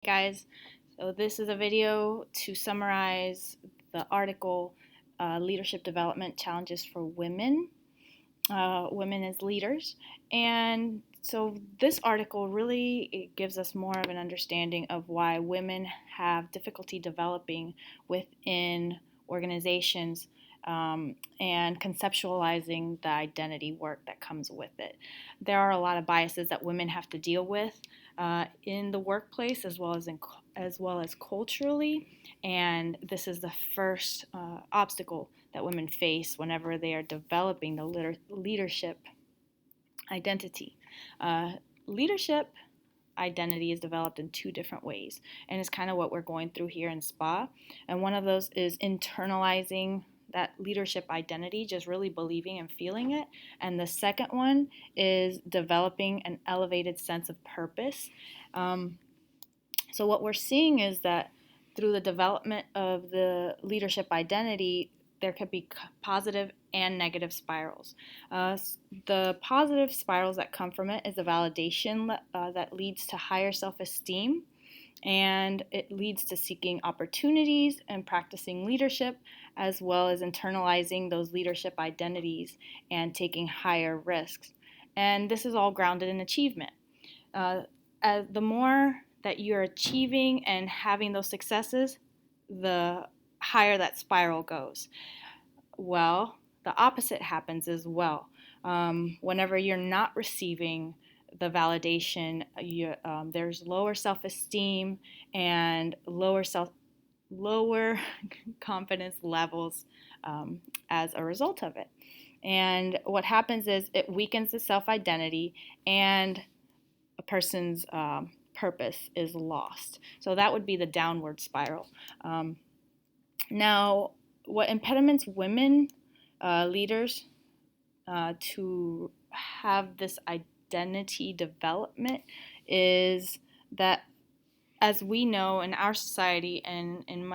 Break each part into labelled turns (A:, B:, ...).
A: guys. So this is a video to summarize the article Leadership Development Challenges for Women, Women as Leaders. And so this article really gives us more of an understanding of why women have difficulty developing within organizations and conceptualizing the identity work that comes with it. There are a lot of biases that women have to deal with in the workplace as well as culturally, and this is the first obstacle that women face whenever they are developing the leadership identity. Leadership identity is developed in two different ways, and it's kind of what we're going through here in SPA. And one of those is internalizing that leadership identity, just really believing and feeling it. And the second one is developing an elevated sense of purpose. So what we're seeing is that through the development of the leadership identity, there could be positive and negative spirals. The positive spirals that come from it is the validation that leads to higher self-esteem, and it leads to seeking opportunities and practicing leadership, as well as internalizing those leadership identities and taking higher risks. And this is all grounded in achievement. As the more that you're achieving and having those successes, the higher that spiral goes. Well, the opposite happens as well. Whenever you're not receiving the validation, there's lower self-esteem and lower confidence levels as a result of it. And what happens is it weakens the self-identity, and a person's purpose is lost. So that would be the downward spiral. Now, what impediments women leaders to have this identity development is that, as we know in our society and in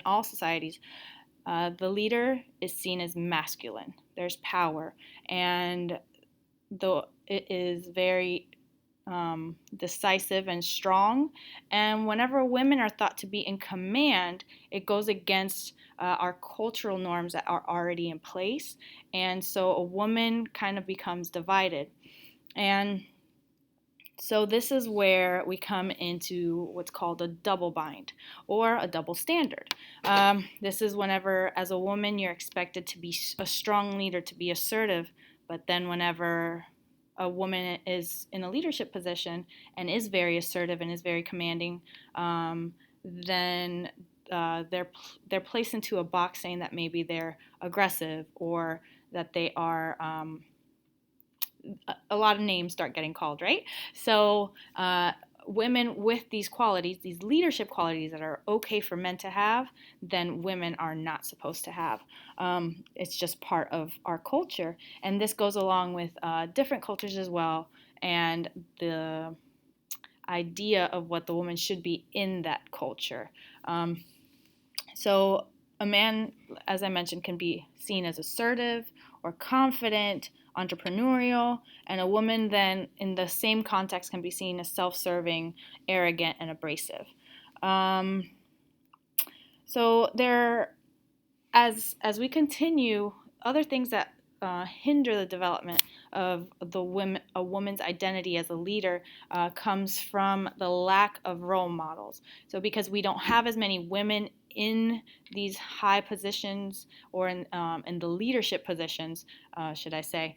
A: all societies, the leader is seen as masculine. There's power, and though it is very decisive and strong. And whenever women are thought to be in command, it goes against our cultural norms that are already in place. And so a woman kind of becomes divided. And so this is where we come into what's called a double bind or a double standard. This is whenever, as a woman, you're expected to be a strong leader, to be assertive, but then whenever a woman is in a leadership position and is very assertive and is very commanding, then they're placed into a box saying that maybe they're aggressive or that they are. A lot of names start getting called, right? So women with these qualities, these leadership qualities that are okay for men to have, then women are not supposed to have. It's just part of our culture. And this goes along with different cultures as well, and the idea of what the woman should be in that culture. So a man, as I mentioned, can be seen as assertive or confident, entrepreneurial, and a woman then in the same context can be seen as self-serving, arrogant, and abrasive. So there, as we continue, other things that hinder the development of a woman's identity as a leader comes from the lack of role models. So because we don't have as many women in these high positions or in the leadership positions, should I say,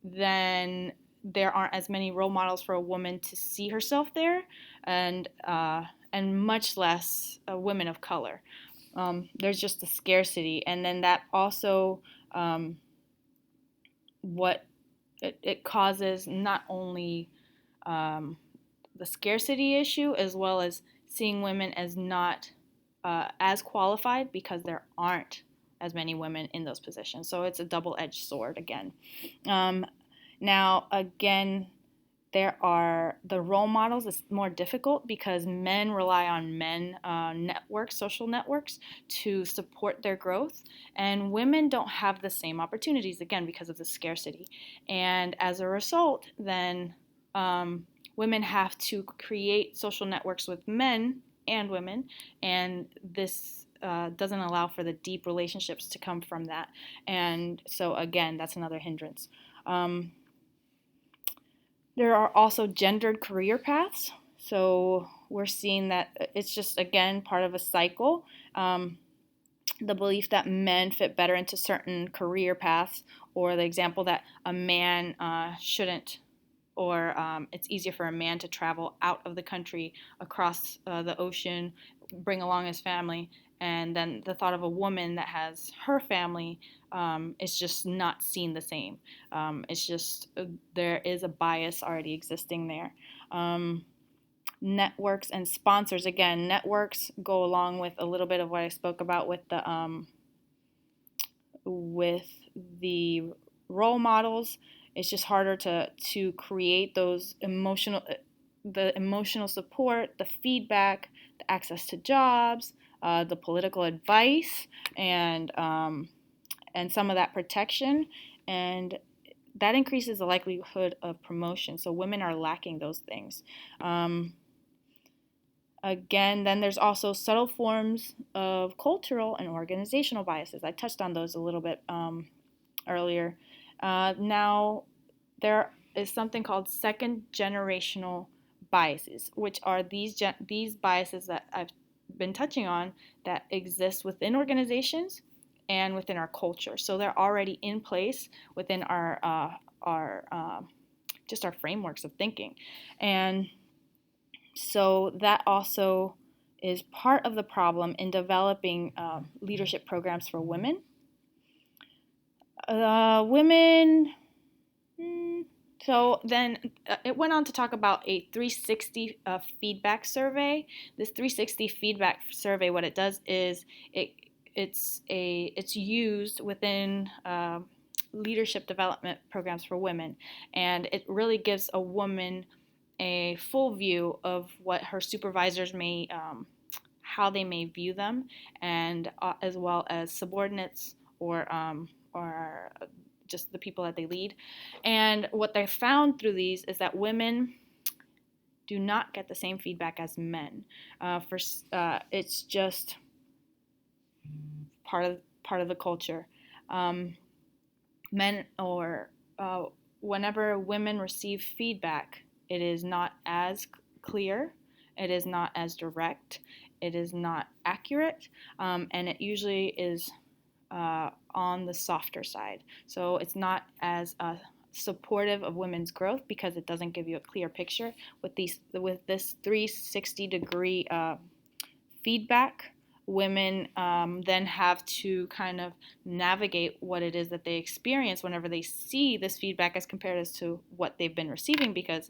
A: then there aren't as many role models for a woman to see herself there, and much less women of color. There's just a scarcity, and then that also what it causes not only the scarcity issue, as well as seeing women as not as qualified because there aren't as many women in those positions. So it's a double-edged sword again. Now, again, there are the role models. It's more difficult because men rely on men networks, social networks, to support their growth, and women don't have the same opportunities, again, because of the scarcity. And as a result, then women have to create social networks with men and women, and this doesn't allow for the deep relationships to come from that. And so, again, that's another hindrance. There are also gendered career paths. So we're seeing that it's just, again, part of a cycle. The belief that men fit better into certain career paths, or the example that a man shouldn't, or it's easier for a man to travel out of the country, across the ocean, bring along his family, and then the thought of a woman that has her family is just not seen the same. It's just there is a bias already existing there. Networks and sponsors. Again, networks go along with a little bit of what I spoke about with the role models. It's just harder to create those the emotional support, the feedback, the access to jobs, the political advice, and some of that protection, and that increases the likelihood of promotion. So women are lacking those things. Again, then there's also subtle forms of cultural and organizational biases. I touched on those a little bit earlier. Now, there is something called second generational biases, which are these biases that I've been touching on that exist within organizations and within our culture. So they're already in place within our just our frameworks of thinking, and so that also is part of the problem in developing leadership programs for women. So then it went on to talk about a 360 feedback survey. This 360 feedback survey, what it does is it's used within leadership development programs for women, and it really gives a woman a full view of what her supervisors may, how they may view them, and as well as subordinates or just the people that they lead. And what they found through these is that women do not get the same feedback as men. It's just part of the culture. Men or whenever women receive feedback, it is not as clear, it is not as direct, it is not accurate, and it usually is on the softer side. So it's not as supportive of women's growth because it doesn't give you a clear picture. With this 360-degree feedback, women then have to kind of navigate what it is that they experience whenever they see this feedback as compared as to what they've been receiving, because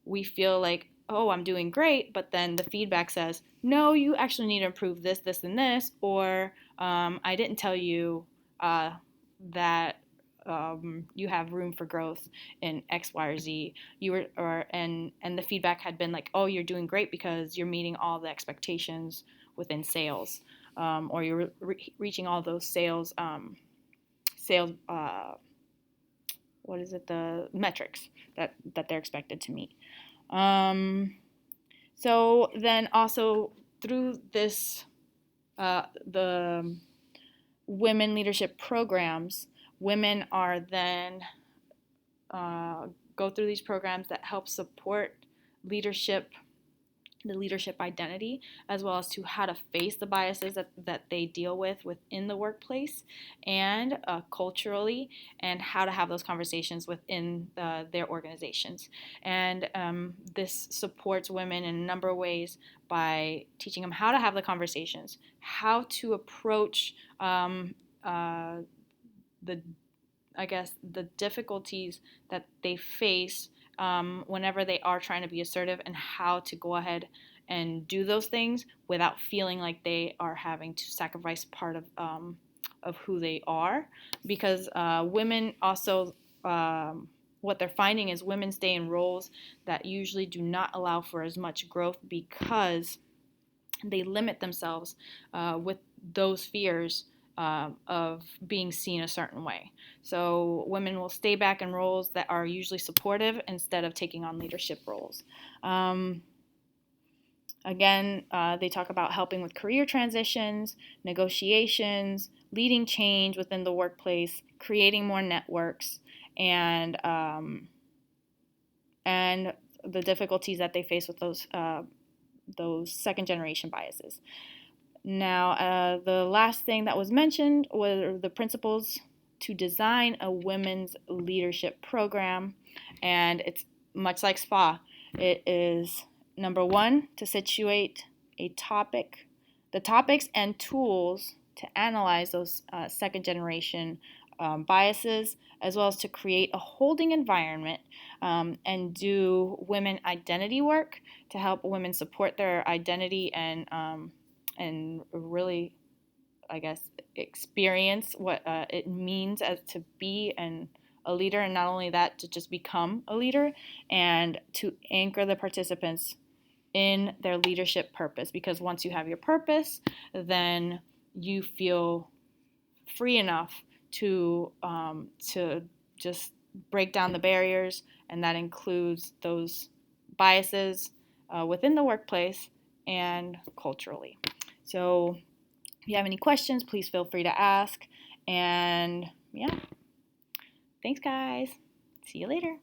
A: we feel like, oh, I'm doing great, but then the feedback says, no, you actually need to improve this, this, and this, or I didn't tell you that you have room for growth in X, Y, or Z. And the feedback had been like, oh, you're doing great because you're meeting all the expectations within sales, or you're reaching all those sales the metrics that they're expected to meet. So then also through this the women leadership programs, women are then go through these programs that help support the leadership identity, as well as to how to face the biases that they deal with within the workplace and culturally, and how to have those conversations within their organizations. And this supports women in a number of ways by teaching them how to have the conversations, how to approach the difficulties that they face whenever they are trying to be assertive, and how to go ahead and do those things without feeling like they are having to sacrifice part of who they are. Because women also, what they're finding is women stay in roles that usually do not allow for as much growth because they limit themselves with those fears of being seen a certain way. So women will stay back in roles that are usually supportive instead of taking on leadership roles. Again, they talk about helping with career transitions, negotiations, leading change within the workplace, creating more networks, and the difficulties that they face with those second generation biases. Now, the last thing that was mentioned were the principles to design a women's leadership program, and it's much like SPA. It is number one, to situate a topic, the topics and tools to analyze those second generation biases, as well as to create a holding environment and do women identity work to help women support their identity and really, I guess, experience what it means as to be a leader, and not only that, to just become a leader, and to anchor the participants in their leadership purpose. Because once you have your purpose, then you feel free enough to just break down the barriers, and that includes those biases within the workplace and culturally. So if you have any questions, please feel free to ask. And yeah, thanks, guys. See you later.